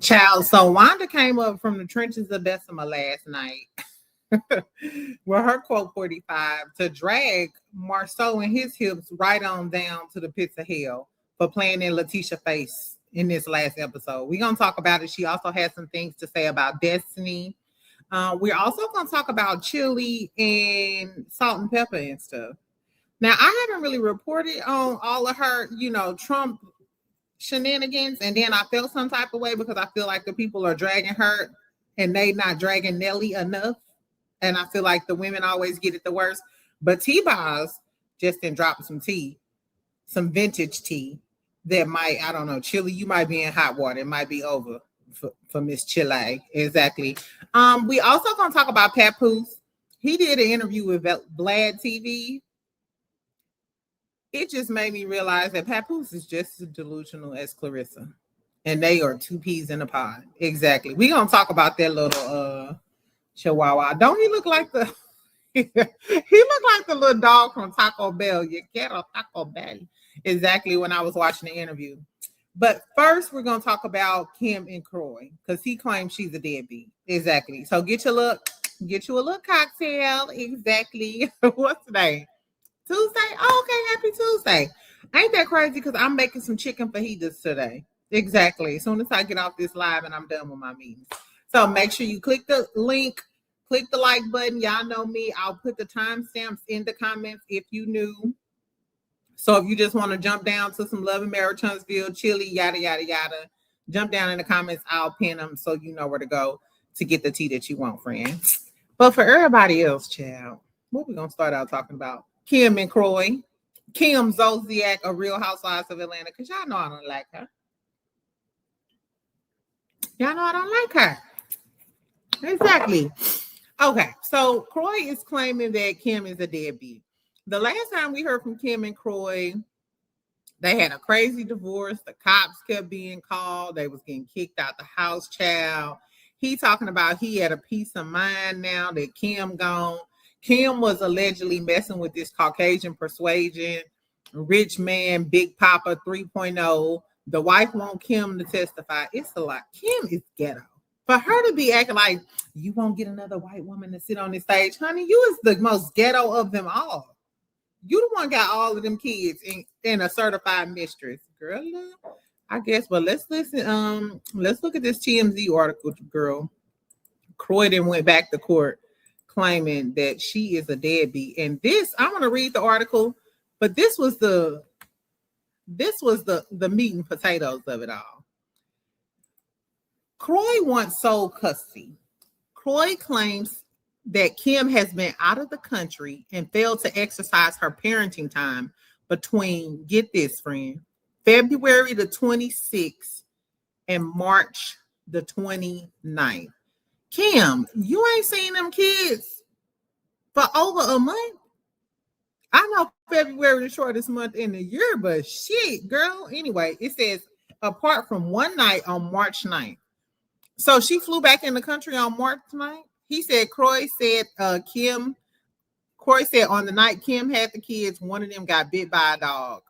Child, so Wanda came up from the trenches of Bessemer last night with her quote 45 to drag Marsau and his hips right on down to the pits of hell for playing in Letitia's face in this last episode. We're going to talk about it. She also has some things to say about Destiny. We're also going to talk about Chilli and Salt-N-Pepa and stuff. Now, I haven't really reported on all of her, Trump shenanigans, and then I felt some type of way because I feel like the people are dragging her and they not dragging Nelly enough. And I feel like the women always get it the worst. But T-Boz just didn't drop some tea, some vintage tea that might, I don't know, Chilli, you might be in hot water. It might be over for Miss Chilli. Exactly. We also gonna talk about Papoose. He did an interview with Vlad TV. It just made me realize that Papoose is just as delusional as Clarissa. And they are two peas in a pod. Exactly. We're gonna talk about that little Chihuahua. Don't he look like the he looked like the little dog from Taco Bell? You get a Taco Bell. Exactly, when I was watching the interview. But first, we're gonna talk about Kim and Kroy because he claims she's a deadbeat. Exactly. So get you a little cocktail. Exactly. What's today? Tuesday? Oh, okay, happy Tuesday. Ain't that crazy? Because I'm making some chicken fajitas today. Exactly. As soon as I get off this live and I'm done with my meetings. So make sure you click the link, click the like button. Y'all know me. I'll put the timestamps in the comments if you knew. So if you just want to jump down to some Love and Marriage, Huntsville, Chilli, yada, yada, yada, jump down in the comments. I'll pin them so you know where to go to get the tea that you want, friend. But for everybody else, child, what we going to start out talking about? Kim and Kroy. Kim Zolciack, a Real Housewives of Atlanta, because y'all know I don't like her. Y'all know I don't like her. Exactly. Okay, so Kroy is claiming that Kim is a deadbeat. The last time we heard from Kim and Kroy, they had a crazy divorce. The cops kept being called. They was getting kicked out the house, child. He talking about he had a peace of mind now that Kim gone. Kim was allegedly messing with this Caucasian persuasion, rich man, Big Papa 3.0. The wife want Kim to testify. It's a lot. Kim is ghetto. For her to be acting like you won't get another white woman to sit on this stage, honey, you is the most ghetto of them all. You the one got all of them kids in a certified mistress, girl. I guess, but let's listen. Let's look at this TMZ article, girl. Croydon went back to court claiming that she is a deadbeat. And this, I'm gonna read the article, but this was the meat and potatoes of it all. Kroy wants sole custody. Kroy claims that Kim has been out of the country and failed to exercise her parenting time between, get this, friend, February the 26th and March the 29th. Kim, you ain't seen them kids for over a month. I know February the shortest month in the year, but shit, girl. Anyway, it says apart from one night on March 9th. So she flew back in the country on March 9th. He said, Kroy said on the night Kim had the kids, one of them got bit by a dog.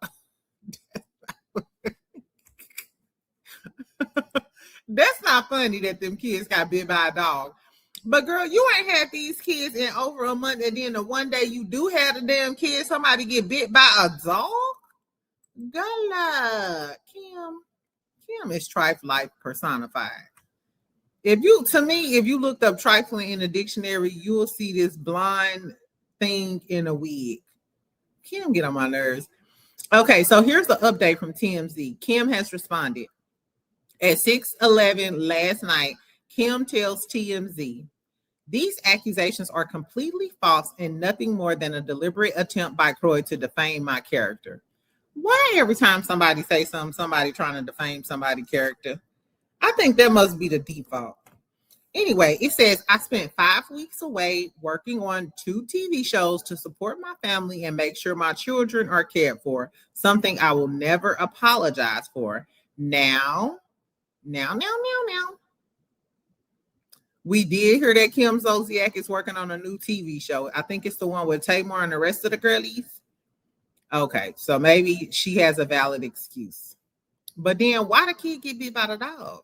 That's not funny that them kids got bit by a dog. But girl, you ain't had these kids in over a month, and then the one day you do have the damn kids, somebody get bit by a dog? Gala. Kim is trifle life personified. If you looked up trifling in the dictionary, you'll see this blind thing in a wig. Kim get on my nerves. Okay, so here's the update from TMZ. Kim has responded. At 6:11 last night, Kim tells TMZ, these accusations are completely false and nothing more than a deliberate attempt by Kroy to defame my character. Why every time somebody say something, somebody trying to defame somebody's character? I think that must be the default. Anyway, it says, I spent 5 weeks away working on 2 TV shows to support my family and make sure my children are cared for, something I will never apologize for. Now. We did hear that Kim Zolciack is working on a new TV show. I think it's the one with Tamar and the rest of the girlies. Okay, so maybe she has a valid excuse. But then why the kid get bit by the dog?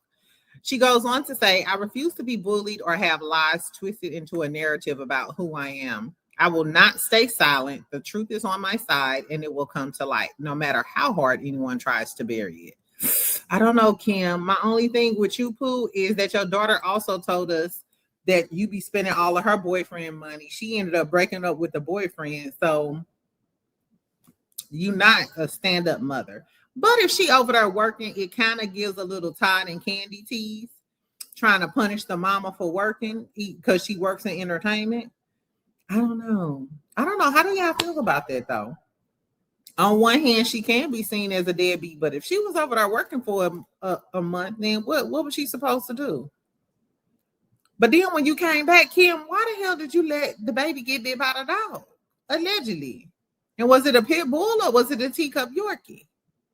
She goes on to say, I refuse to be bullied or have lies twisted into a narrative about who I am. I will not stay silent. The truth is on my side and it will come to light, no matter how hard anyone tries to bury it. I don't know, Kim. My only thing with you, Pooh, is that your daughter also told us that you be spending all of her boyfriend money. She ended up breaking up with the boyfriend. So you not a stand-up mother. But if she over there working, it kind of gives a little Todd and Candy tease, trying to punish the mama for working because she works in entertainment. I don't know. How do y'all feel about that, though? On one hand, she can be seen as a deadbeat, but if she was over there working for a month, then what was she supposed to do? But then when you came back, Kim, why the hell did you let the baby get bit by the dog? Allegedly. And was it a pit bull or was it a teacup Yorkie?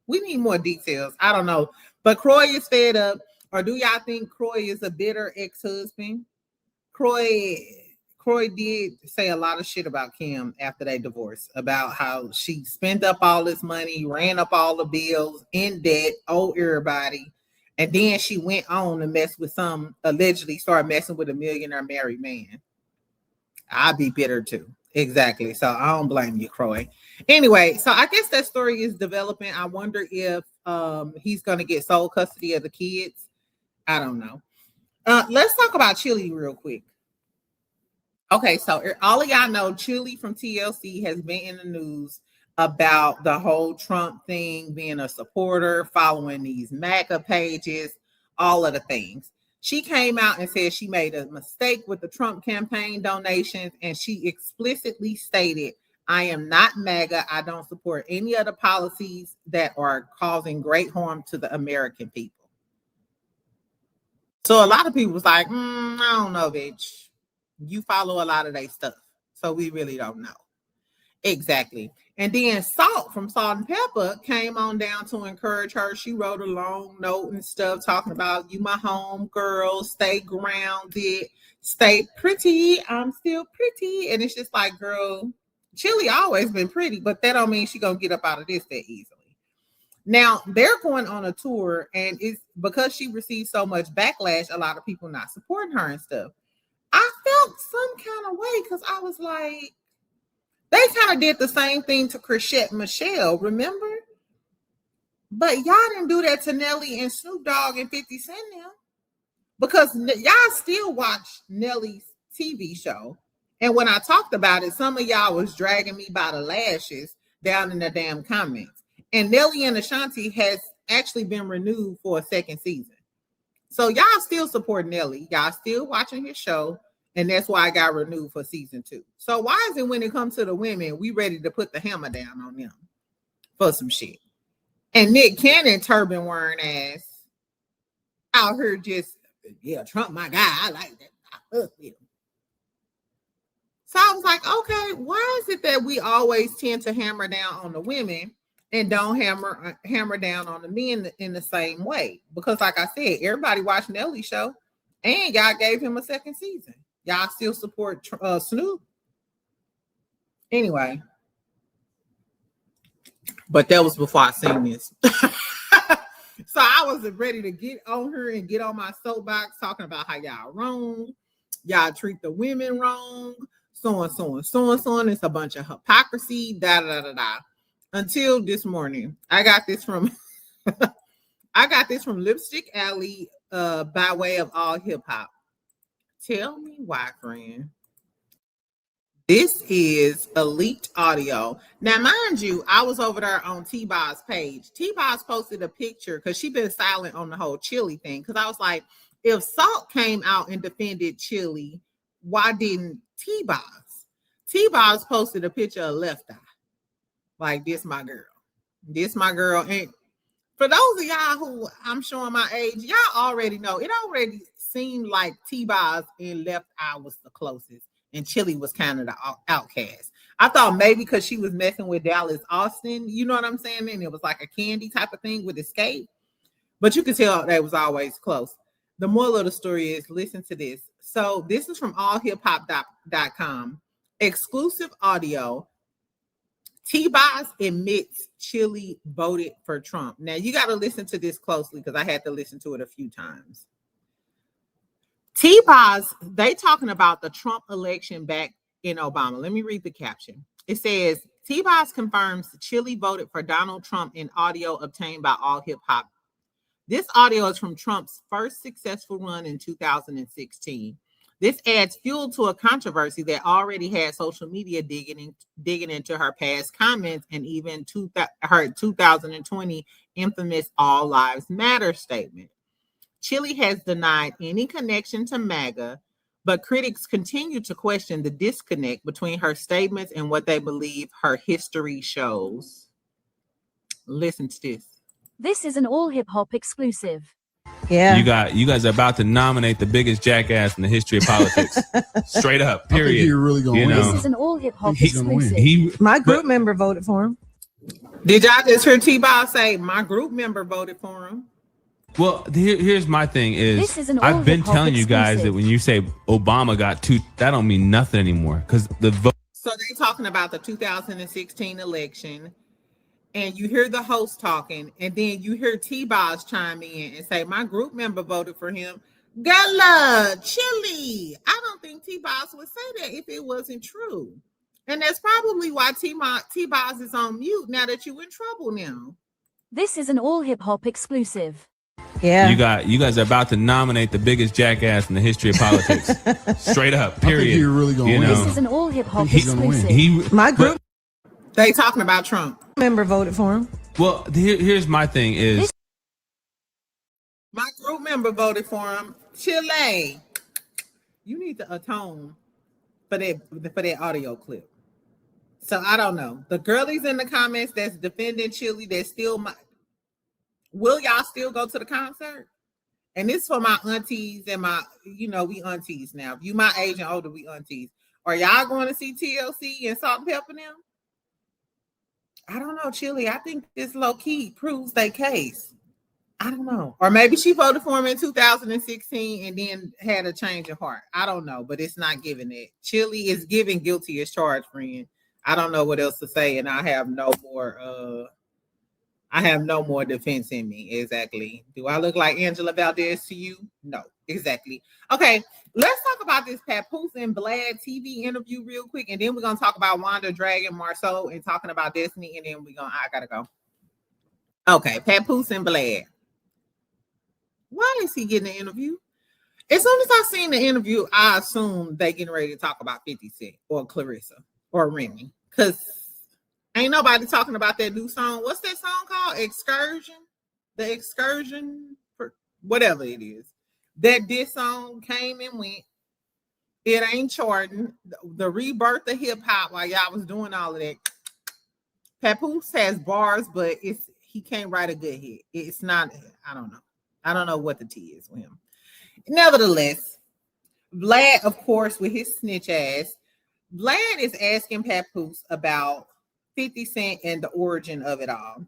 We need more details. I don't know. But Croy is fed up. Or do y'all think Croy is a bitter ex-husband? Croy did say a lot of shit about Kim after they divorced, about how she spent up all this money, ran up all the bills, in debt, owed everybody. And then she went on to mess with allegedly started messing with a millionaire married man. I'd be bitter too. Exactly. So I don't blame you, Croy. Anyway, so I guess that story is developing. I wonder if he's going to get sole custody of the kids. I don't know. Let's talk about Chilli real quick. Okay, so all of y'all know Chilli from TLC has been in the news about the whole Trump thing, being a supporter, following these MAGA pages, all of the things. She came out and said she made a mistake with the Trump campaign donations, and she explicitly stated, I am not MAGA. I don't support any of the policies that are causing great harm to the American people. So a lot of people was like, I don't know, bitch. You follow a lot of their stuff. So we really don't know. Exactly. And then Salt from Salt-N-Pepa came on down to encourage her. She wrote a long note and stuff talking about, you my home girl, stay grounded, stay pretty. I'm still pretty. And it's just like, girl, Chilli always been pretty, but that don't mean she gonna get up out of this that easily. Now they're going on a tour, and it's because she received so much backlash, a lot of people not supporting her and stuff. I felt some kind of way because I was like, they kind of did the same thing to Chrisette Michelle, remember? But y'all didn't do that to Nelly and Snoop Dogg and 50 Cent now. Because y'all still watch Nelly's TV show. And when I talked about it, some of y'all was dragging me by the lashes down in the damn comments. And Nelly and Ashanti has actually been renewed for a second season. So y'all still support Nelly. Y'all still watching his show. And that's why I got renewed for season 2. So why is it when it comes to the women, we ready to put the hammer down on them for some shit? And Nick Cannon, turban wearing ass, out here just, yeah, Trump, my guy. I like that. I love him. So I was like, okay, why is it that we always tend to hammer down on the women and don't hammer down on the men in the same way? Because like I said, everybody watched Nelly's show and y'all gave him a second season. Y'all still support Snoop. Anyway. But that was before I seen this. So I was ready to get on her and get on my soapbox talking about how y'all wrong. Y'all treat the women wrong. So on. It's a bunch of hypocrisy. Until this morning. I got this from Lipstick Alley by way of All Hip Hop. Tell me why, friend. This is elite audio. Now, mind you, I was over there on T-Boz page. T-Boz posted a picture because she's been silent on the whole Chilli thing. Because I was like, if Salt came out and defended Chilli, why didn't T-Boz? T-Boz posted a picture of Left Eye. Like, this my girl. This my girl. And for those of y'all who I'm showing my age, y'all already know. It already seemed like T-Boz and Left Eye was the closest. And Chilli was kind of the outcast. I thought maybe because she was messing with Dallas Austin, you know what I'm saying? And it was like a Candy type of thing with Escape. But you could tell they was always close. The moral of the story is, listen to this. So this is from allhiphop.com. Exclusive audio. T-Boz admits Chilli voted for Trump. Now, you got to listen to this closely because I had to listen to it a few times. T-Boz, they talking about the Trump election back in Obama. Let me read the caption. It says, T-Boz confirms Chilli voted for Donald Trump in audio obtained by All Hip Hop. This audio is from Trump's first successful run in 2016. This adds fuel to a controversy that already had social media digging into her past comments and even her 2020 infamous All Lives Matter statement. Chilli has denied any connection to MAGA, but critics continue to question the disconnect between her statements and what they believe her history shows. Listen to this. This is an All Hip Hop exclusive. Yeah. You guys are about to nominate the biggest jackass in the history of politics. Straight up, period. I think you're really going to win. This is an All Hip Hop exclusive. My group member voted for him. Did y'all just hear T-Boz say my group member voted for him? Well, here's my thing is I've been telling you guys that when you say Obama got two, that don't mean nothing anymore because the vote. So they're talking about the 2016 election, and you hear the host talking, and then you hear T-Boz chime in and say, my group member voted for him. Gala, Chilli. I don't think T-Boz would say that if it wasn't true. And that's probably why T-Boz is on mute now that you're in trouble now. This is an All Hip Hop exclusive. Yeah. You guys are about to nominate the biggest jackass in the history of politics. Straight up, period. I think you're really going to win. This is an All Hip Hop exclusive. My group they talking about Trump. Member voted for him. Well, here's my thing is my group member voted for him. Chilli, you need to atone for that audio clip. So I don't know. The girlies in the comments that's defending Chilli, that's still will y'all still go to the concert? And this for my aunties and we aunties now. If you my age and older, we aunties. Are y'all going to see TLC and Salt-N-Pepa now? I don't know, Chilli. I think this low-key proves their case. I don't know. Or maybe she voted for him in 2016 and then had a change of heart. I don't know, but it's not giving it. Chilli is giving guilty as charged, friend. I don't know what else to say, and I have no more defense in me. Exactly. Do I look like Angela Valdez to you? No, exactly. Okay, let's talk about this Papoose and Vlad TV interview real quick, and then we're gonna talk about Wanda dragging Marsau and talking about Destiny, and then I gotta go. Okay, Papoose and Vlad. Why is he getting an interview? As soon as I seen the interview, I assumed they getting ready to talk about 50 Cent or Clarissa or Remy, because ain't nobody talking about that new song. What's that song called? Excursion? The Excursion? Whatever it is. That this song came and went. It ain't charting. The rebirth of hip hop while y'all was doing all of that. Papoose has bars, but he can't write a good hit. It's not, I don't know. I don't know what the T is with him. Nevertheless, Vlad, of course, with his snitch ass, Vlad is asking Papoose about 50 Cent and the origin of it all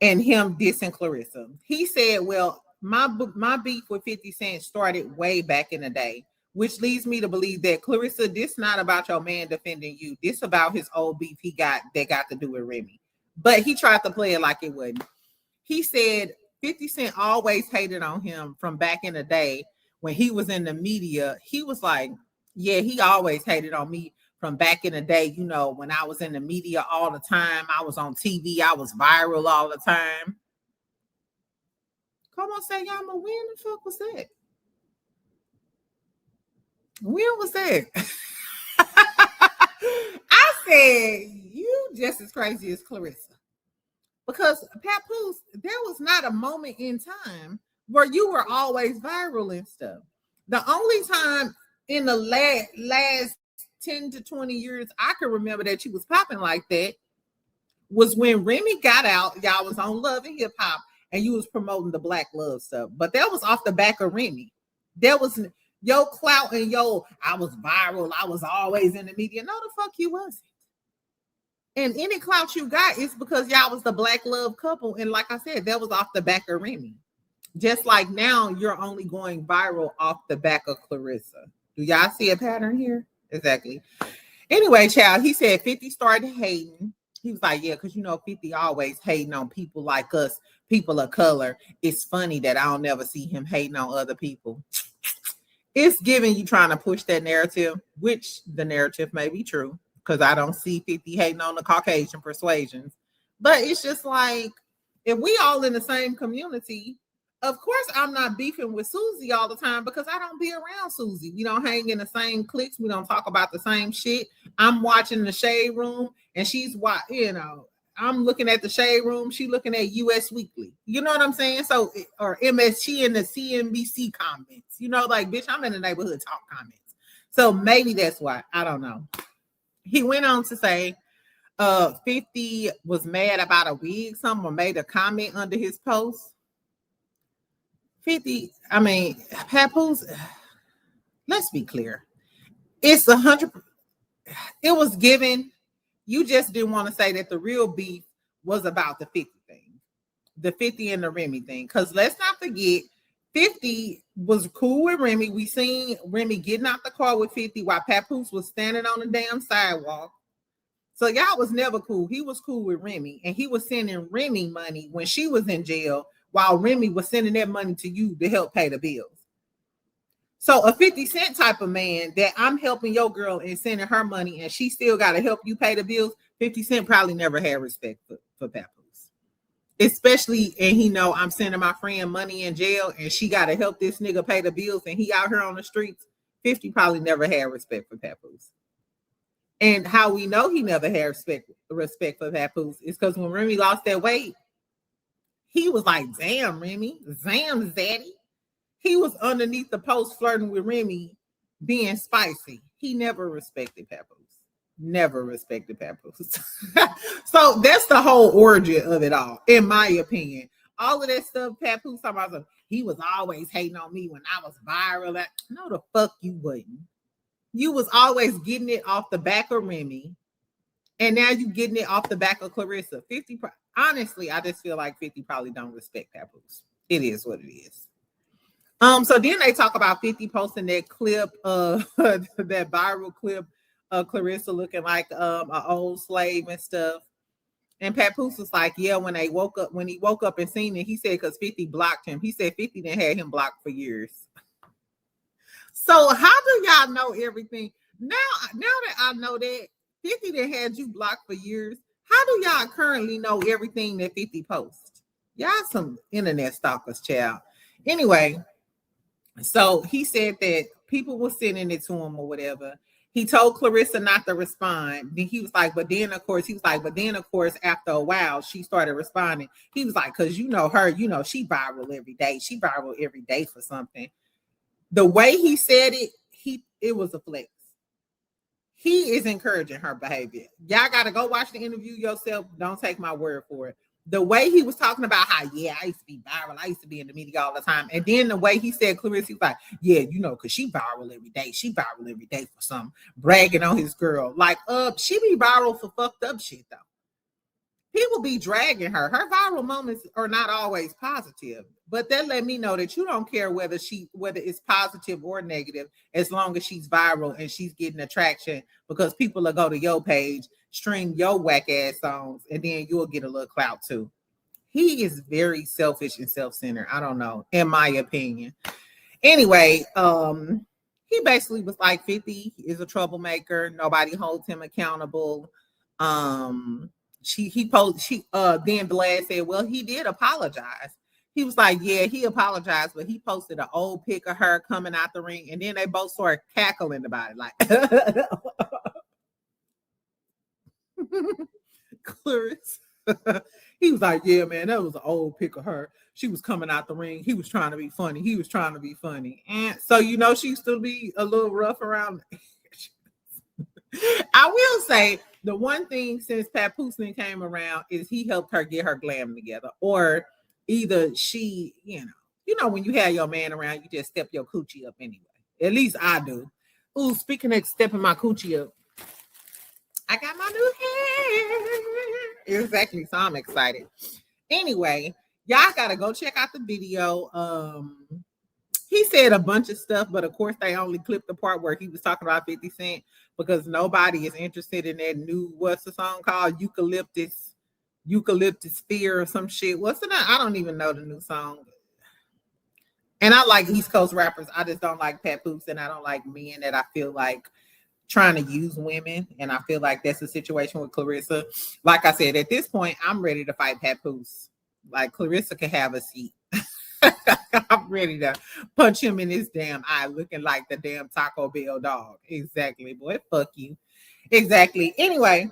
and him dissing Clarissa. He said, well, my beef with 50 Cent started way back in the day, which leads me to believe that Clarissa, this not about your man defending you. This about his old beef that got to do with Remy. But he tried to play it like it wasn't. He said 50 Cent always hated on him from back in the day when he was in the media. He was like, yeah, he always hated on me from back in the day, when I was in the media all the time. I was on TV. I was viral all the time. Come on, Sayama, when the fuck was that? When was that? I said, you just as crazy as Clarissa. Because Papoose, there was not a moment in time where you were always viral and stuff. The only time in the last 10 to 20 years I can remember that you was popping like that was when Remy got out. Y'all was on Love and Hip Hop and you was promoting the Black Love stuff, but that was off the back of Remy. There was yo clout and I was viral, I was always in the media. No, the fuck you wasn't. And any clout you got is because y'all was the Black Love couple, and like I said, that was off the back of Remy. Just like now you're only going viral off the back of Clarissa. Do y'all see a pattern here? Exactly. Anyway, child, he said 50 started hating. He was like, yeah, because 50 always hating on people like us, people of color. It's funny that I don't never see him hating on other people. it's giving you trying to push that narrative, which the narrative may be true, because I don't see 50 hating on the Caucasian persuasions. But it's just like, if we all in the same community, of course I'm not beefing with Susie all the time because I don't be around Susie. We don't hang in the same cliques. We don't talk about the same shit. I'm watching the Shade Room and she's I'm looking at the Shade Room. She looking at US Weekly. You know what I'm saying? So, or MSG in the CNBC comments. You know, like, bitch, I'm in the neighborhood talk comments. So maybe that's why. I don't know. He went on to say 50 was mad about a wig. Someone made a comment under his post. 50, I mean, Papoose, let's be clear. It's 100. It was given. You just didn't want to say that the real beef was about the 50 thing, the 50 and the Remy thing. Because let's not forget, 50 was cool with Remy. We seen Remy getting out the car with 50 while Papoose was standing on the damn sidewalk. So y'all was never cool. He was cool with Remy, and he was sending Remy money when she was in jail, while Remy was sending that money to you to help pay the bills. So a 50 Cent type of man that I'm helping your girl and sending her money and she still got to help you pay the bills, 50 Cent probably never had respect for Papoose. Especially, and he know I'm sending my friend money in jail and she got to help this nigga pay the bills and he out here on the streets. 50 probably never had respect for Papoose. And how we know he never had respect for Papoose is because when Remy lost that weight, he was like, damn, Remy, damn, Zaddy. He was underneath the post flirting with Remy, being spicy. He never respected Papoose. Never respected Papoose. So that's the whole origin of it all, in my opinion. All of that stuff, Papoose talking about, he was always hating on me when I was viral. No, the fuck you wouldn't. You was always getting it off the back of Remy, and now you getting it off the back of Clarissa. 50, honestly, I just feel like 50 probably don't respect Papoose. It is what it is. So then they talk about 50 posting that clip, that viral clip of Clarissa looking like an old slave and stuff. And Papoose was like, yeah, when he woke up and seen it, he said because 50 blocked him. He said 50 didn't have him blocked for years. So how do y'all know everything? Now that I know that 50 that had you blocked for years, how do y'all currently know everything that 50 posts? Y'all some internet stalkers, child. Anyway, so he said that people were sending it to him or whatever. He told Clarissa not to respond. Then he was like, but then of course, after a while, she started responding. He was like, because you know her, she viral every day. She viral every day for something. The way he said it, it was a flex. He is encouraging her behavior. Y'all got to go watch the interview yourself. Don't take my word for it. The way he was talking about how, yeah, I used to be viral. I used to be in the media all the time. And then the way he said Clarissa, he was like, yeah, because she viral every day. She viral every day for something, bragging on his girl. Like, she be viral for fucked up shit, though. People be dragging her. Her viral moments are not always positive. But that let me know that you don't care whether it's positive or negative, as long as she's viral and she's getting attraction, because people will go to your page, stream your whack ass songs, and then you'll get a little clout too. He is very selfish and self-centered. I don't know, in my opinion. Anyway, he basically was like 50 is a troublemaker. Nobody holds him accountable. Then Vlad said, well, he did apologize. He was like, yeah, he apologized, but he posted an old pic of her coming out the ring, and then they both started cackling about it, like Clarissa. He was like, yeah, man, that was an old pic of her. She was coming out the ring. He was trying to be funny. And so, she used to be a little rough around. I will say the one thing since Papoose came around is he helped her get her glam together, or either she, when you have your man around, you just step your coochie up anyway. At least I do. Ooh, speaking of stepping my coochie up, I got my new hair. Exactly. So I'm excited. Anyway, y'all gotta go check out the video. He said a bunch of stuff, but of course they only clipped the part where he was talking about 50 Cent, because nobody is interested in that new, what's the song called? Eucalyptus Fear or some shit. What's the name? I don't even know the new song. And I like East Coast rappers. I just don't like Papoose, and I don't like men that I feel like trying to use women. And I feel like that's the situation with Clarissa. Like I said, at this point, I'm ready to fight Papoose. Like Clarissa can have a seat. I'm ready to punch him in his damn eye, looking like the damn Taco Bell dog. Exactly, boy. Fuck you. Exactly. Anyway,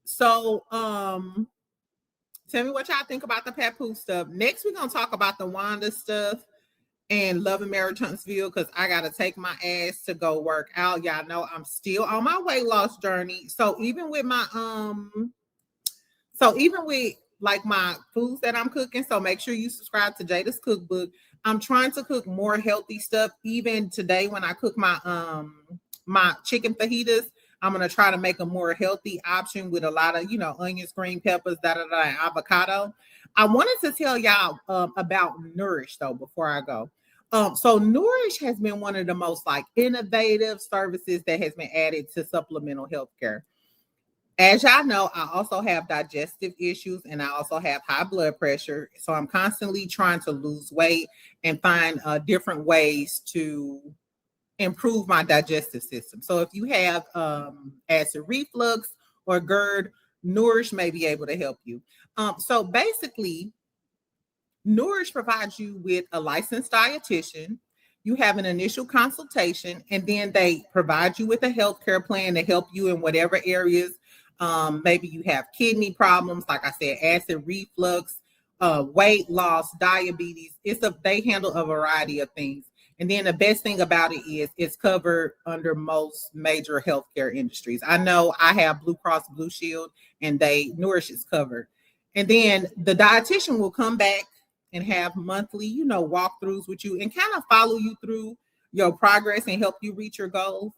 so tell me what y'all think about the Papoose stuff. Next, we're gonna talk about the Wanda stuff and Love and Marriage Huntsville, because I gotta take my ass to go work out. Y'all know I'm still on my weight loss journey. So even with my like my foods that I'm cooking, so make sure you subscribe to Jada's Cookbook. I'm trying to cook more healthy stuff. Even today, when I cook my my chicken fajitas, I'm gonna try to make a more healthy option with a lot of, onions, green peppers, avocado. I wanted to tell y'all about Nourish though before I go. So Nourish has been one of the most like innovative services that has been added to supplemental healthcare. As y'all know, I also have digestive issues and I also have high blood pressure. So I'm constantly trying to lose weight and find different ways to improve my digestive system. So if you have acid reflux or GERD, Nourish may be able to help you. So basically, Nourish provides you with a licensed dietitian. You have an initial consultation, and then they provide you with a healthcare plan to help you in whatever areas. Maybe you have kidney problems, like I said, acid reflux, weight loss, diabetes. They handle a variety of things. And then the best thing about it is it's covered under most major healthcare industries. I know I have Blue Cross Blue Shield, and Nourish is covered. And then the dietitian will come back and have monthly, walkthroughs with you and kind of follow you through your progress and help you reach your goals.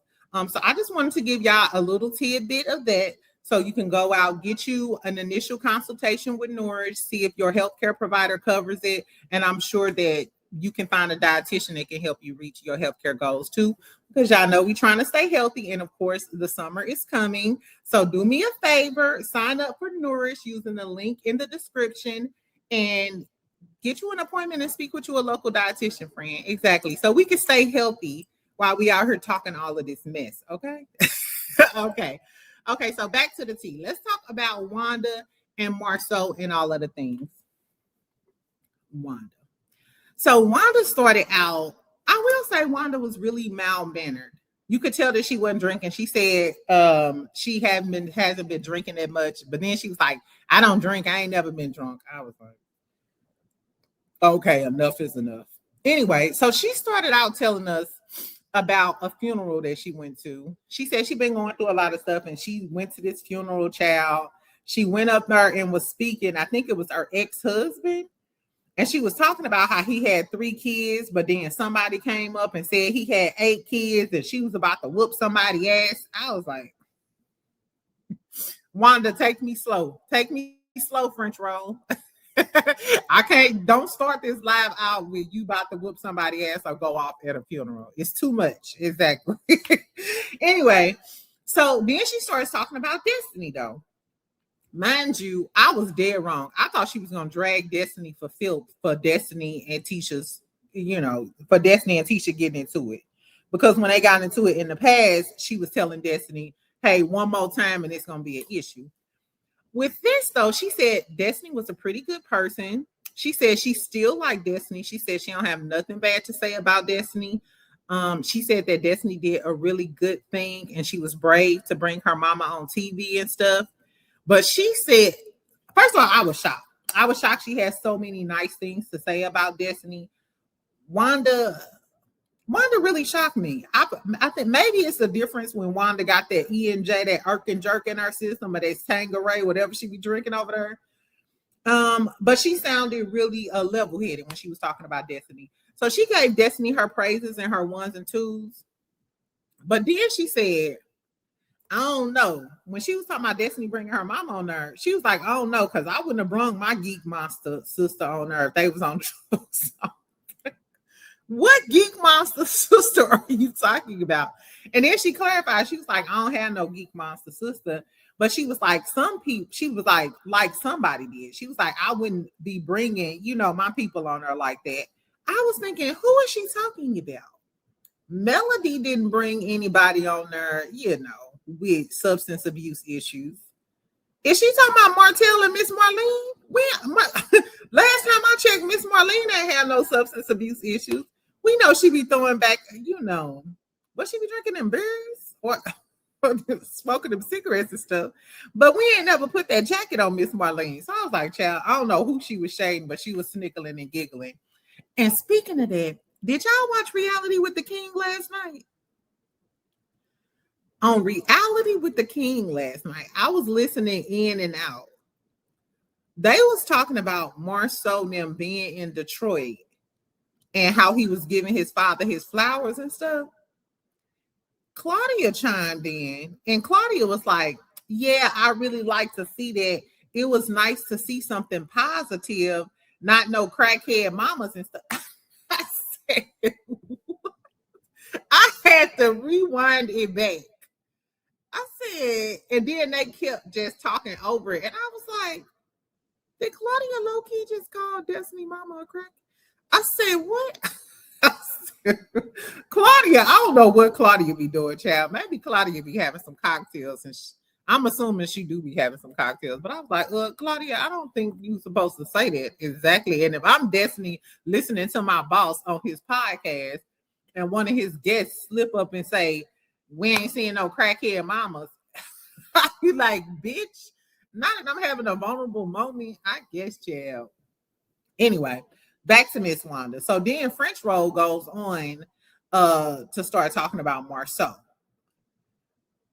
So I just wanted to give y'all a little tidbit of that. So you can go out, get you an initial consultation with Nourish, see if your healthcare provider covers it. And I'm sure that you can find a dietitian that can help you reach your healthcare goals too, because y'all know we're trying to stay healthy. And of course, the summer is coming. So do me a favor, sign up for Nourish using the link in the description and get you an appointment and speak with a local dietitian friend. Exactly. So we can stay healthy while we out here talking all of this mess. Okay. Okay. So back to the tea. Let's talk about Wanda and Marsau and all of the things. Wanda. So Wanda started out, I will say Wanda was really mild-mannered. You could tell that she wasn't drinking. She said she hasn't been drinking that much, but then she was like, I don't drink. I ain't never been drunk. I was like, okay, enough is enough. Anyway, so she started out telling us about a funeral that she went to. She said she'd been going through a lot of stuff, and she went to this funeral, child. She went up there and was speaking. I think it was her ex-husband. And she was talking about how he had 3 kids, but then somebody came up and said he had 8 kids and she was about to whoop somebody's ass. I was like, Wanda, take me slow. Take me slow, French roll. Don't start this live out with you about to whoop somebody's ass or go off at a funeral. It's too much. Exactly. Anyway, so then she starts talking about Destiny, though. Mind you, I was dead wrong. I thought she was going to drag Destiny for filth for Destiny and Tisha's, for Destiny and Tisha getting into it. Because when they got into it in the past, she was telling Destiny, hey, one more time and it's going to be an issue. With this, though, she said Destiny was a pretty good person. She said she still liked Destiny. She said she don't have nothing bad to say about Destiny. She said that Destiny did a really good thing and she was brave to bring her mama on TV and stuff. But she said, first of all, I was shocked. I was shocked she had so many nice things to say about Destiny. Wanda really shocked me. I think maybe it's the difference when Wanda got that E&J, that irk and jerk in her system, or that Tanqueray, whatever she be drinking over there. But she sounded really level-headed when she was talking about Destiny. So she gave Destiny her praises and her ones and twos. But then she said, I don't know. When she was talking about Destiny bringing her mom on there, she was like, I don't know, because I wouldn't have brung my geek monster sister on there if they was on truth. What geek monster sister are you talking about? And then she clarified, she was like, I don't have no geek monster sister. But she was like, some people, she was like somebody did. She was like, I wouldn't be bringing, my people on her like that. I was thinking, who is she talking about? Melody didn't bring anybody on there, with substance abuse issues. Is she talking about Martell and Miss Marlene? Last time I checked, Miss Marlene ain't had no substance abuse issues. We know she be throwing back, what she be drinking them beers or smoking them cigarettes and stuff. But we ain't never put that jacket on Miss Marlene. So I was like, child, I don't know who she was shading, but she was snickling and giggling. And speaking of that, did y'all watch Reality with the King last night? On Reality with the King last night, I was listening in and out. They was talking about Marsau and them being in Detroit and how he was giving his father his flowers and stuff. Claudia chimed in, and Claudia was like, yeah, I really like to see that. It was nice to see something positive, not no crackhead mamas and stuff. I said, I had to rewind it back. I said, and then they kept just talking over it. And I was like, did Claudia low-key just call Destiny Mama a crack? I said, what? I said, Claudia, I don't know what Claudia be doing, child. Maybe Claudia be having some cocktails. And I'm assuming she do be having some cocktails. But I was like, Claudia, I don't think you're supposed to say that exactly. And if I'm Destiny listening to my boss on his podcast and one of his guests slip up and say, we ain't seeing no crackhead mamas. I be like, bitch, not that I'm having a vulnerable moment, I guess, child. Anyway, back to Miss Wanda. So then French Roll goes on to start talking about Marsau.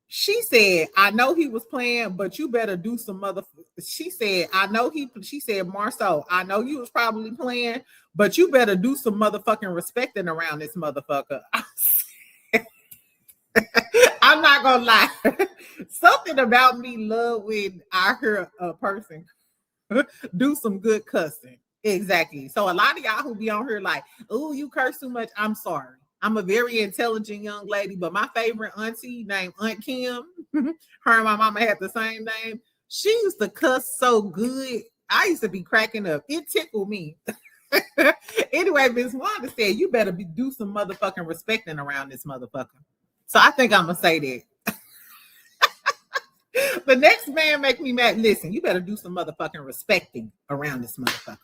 She said, I know he was playing, but you better do some she said, Marsau, I know you was probably playing, but you better do some motherfucking respecting around this motherfucker. I'm not gonna lie. Something about me love when I hear a person do some good cussing. Exactly. So a lot of y'all who be on here like, oh, you curse too much. I'm sorry. I'm a very intelligent young lady, but my favorite auntie named Aunt Kim, her and my mama had the same name. She used to cuss so good. I used to be cracking up. It tickled me. Anyway, Miss Wanda said, you better do some motherfucking respecting around this motherfucker. So I think I'm going to say that. The next man make me mad. Listen, you better do some motherfucking respecting around this motherfucker.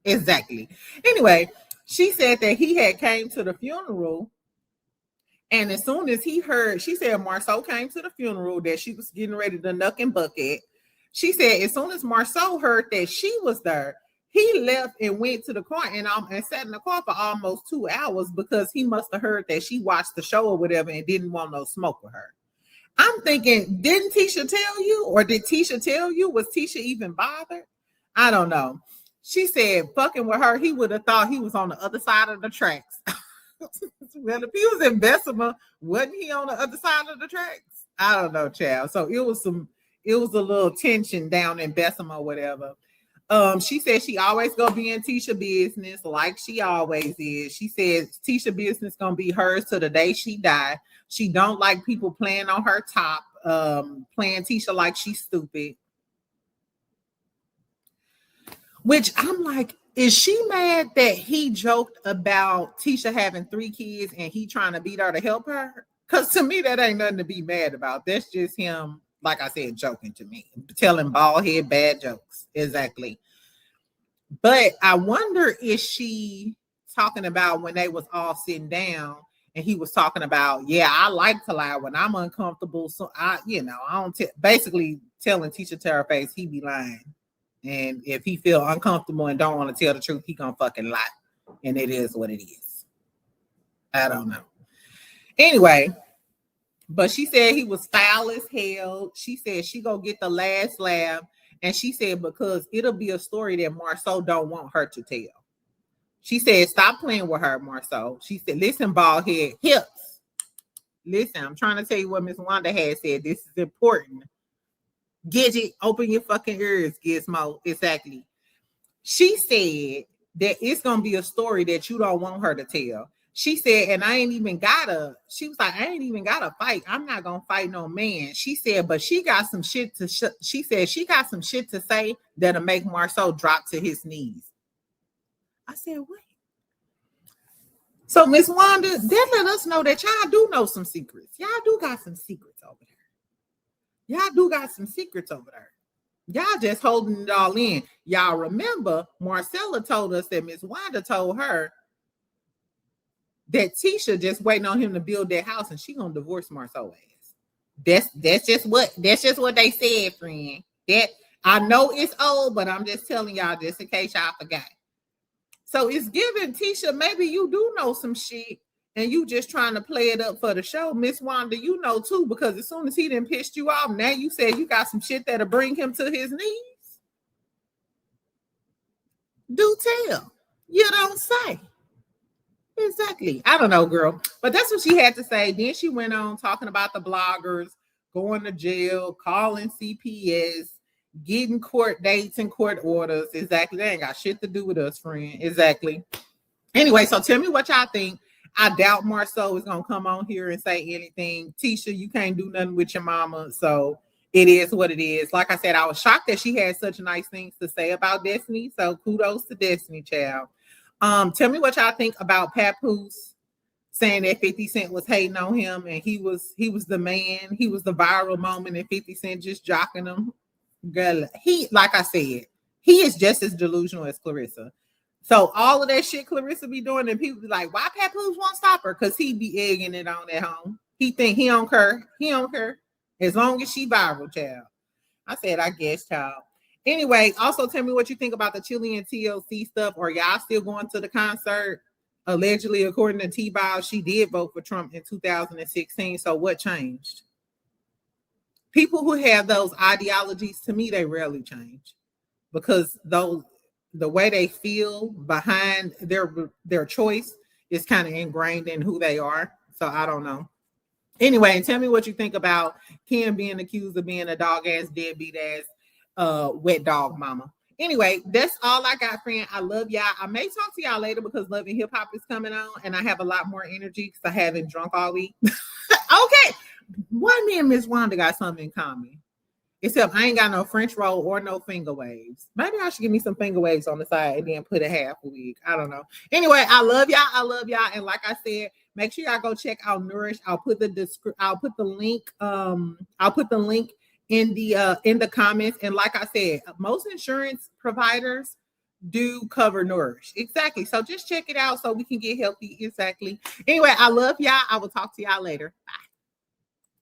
Exactly. Anyway, she said that he had came to the funeral. And as soon as he heard, she said Marsau came to the funeral that she was getting ready to knuck and bucket. She said as soon as Marsau heard that she was there, he left and went to the car and sat in the car for almost 2 hours because he must have heard that she watched the show or whatever and didn't want no smoke with her. I'm thinking, didn't Tisha tell you? Or did Tisha tell you? Was Tisha even bothered? I don't know. She said, fucking with her, he would have thought he was on the other side of the tracks. Well, if he was in Bessemer, wasn't he on the other side of the tracks? I don't know, child. So it was a little tension down in Bessemer or whatever. She said she always gonna be in Tisha business like she always is. She said Tisha business gonna be hers to the day she die. She don't like people playing on her top, playing Tisha like she's stupid. Which I'm like, is she mad that he joked about Tisha having 3 kids and he trying to beat her to help her? Because to me, that ain't nothing to be mad about. That's just him, like I said, joking to me, telling bald head bad jokes. Exactly. But I wonder, is she talking about when they was all sitting down and he was talking about, yeah, I like to lie when I'm uncomfortable. So I don't basically telling Tisha to her face, he be lying. And if he feel uncomfortable and don't want to tell the truth, he gonna fucking lie. And it is what it is. I don't know. Anyway, but she said he was foul as hell. She said she gonna get the last laugh. And she said because it'll be a story that Marsau don't want her to tell. She said, stop playing with her, Marsau. She said, listen, bald head, hips. Listen, I'm trying to tell you what Miss Wanda had said. This is important. Gidget, open your fucking ears, Gizmo. Exactly. She said that it's going to be a story that you don't want her to tell. She said, and I ain't even got to fight. I'm not going to fight no man. She said, but she got some shit to, she said she got some shit to say that'll make Marsau drop to his knees. I said, wait. So Miss Wanda, that let us know that y'all do know some secrets. Y'all do got some secrets over there. Y'all do got some secrets over there. Y'all just holding it all in. Y'all remember Marcella told us that Miss Wanda told her that Tisha just waiting on him to build that house and she gonna divorce Marsau ass. That's just what they said, friend. That I know it's old, but I'm just telling y'all just in case y'all forgot. So it's giving Tisha, maybe you do know some shit and you just trying to play it up for the show. Miss Wanda, you know too, because as soon as he done pissed you off, now you said you got some shit that'll bring him to his knees. Do tell. You don't say. Exactly. I don't know, girl. But that's what she had to say. Then she went on talking about the bloggers going to jail, calling CPS, getting court dates and court orders. Exactly. They ain't got shit to do with us, friend. Exactly. Anyway, so tell me what y'all think. I doubt Marsau is going to come on here and say anything. Tisha, you can't do nothing with your mama. So it is what it is. Like I said, I was shocked that she had such nice things to say about Destiny. So kudos to Destiny, child. Tell me what y'all think about Papoose saying that 50 Cent was hating on him and he was the man. He was the viral moment and 50 Cent just jocking him. Girl, like I said, he is just as delusional as Clarissa. So all of that shit Clarissa be doing and people be like, why Papoose won't stop her? Because he be egging it on at home. He think he don't care. He don't care. As long as she viral, child. I said, I guess, child. Anyway, also tell me what you think about the Chilli and TLC stuff. Are y'all still going to the concert? Allegedly, according to T-Boz, she did vote for Trump in 2016. So what changed? People who have those ideologies, to me, they rarely change because the way they feel behind their choice is kind of ingrained in who they are. So I don't know. Anyway, and tell me what you think about Kim being accused of being a dog-ass, deadbeat-ass, wet dog mama. Anyway, that's all I got, friend. I love y'all. I may talk to y'all later because Love and Hip Hop is coming on and I have a lot more energy because I haven't drunk all week. Okay. Why me and Miss Wanda got something in common? Except I ain't got no French roll or no finger waves. Maybe I should give me some finger waves on the side and then put a half a wig. I don't know. Anyway, I love y'all. I love y'all. And like I said, make sure y'all go check out Nourish. I'll put the link. I'll put the link in the comments. And like I said, most insurance providers do cover Nourish. Exactly. So just check it out so we can get healthy. Exactly. Anyway, I love y'all. I will talk to y'all later. Bye.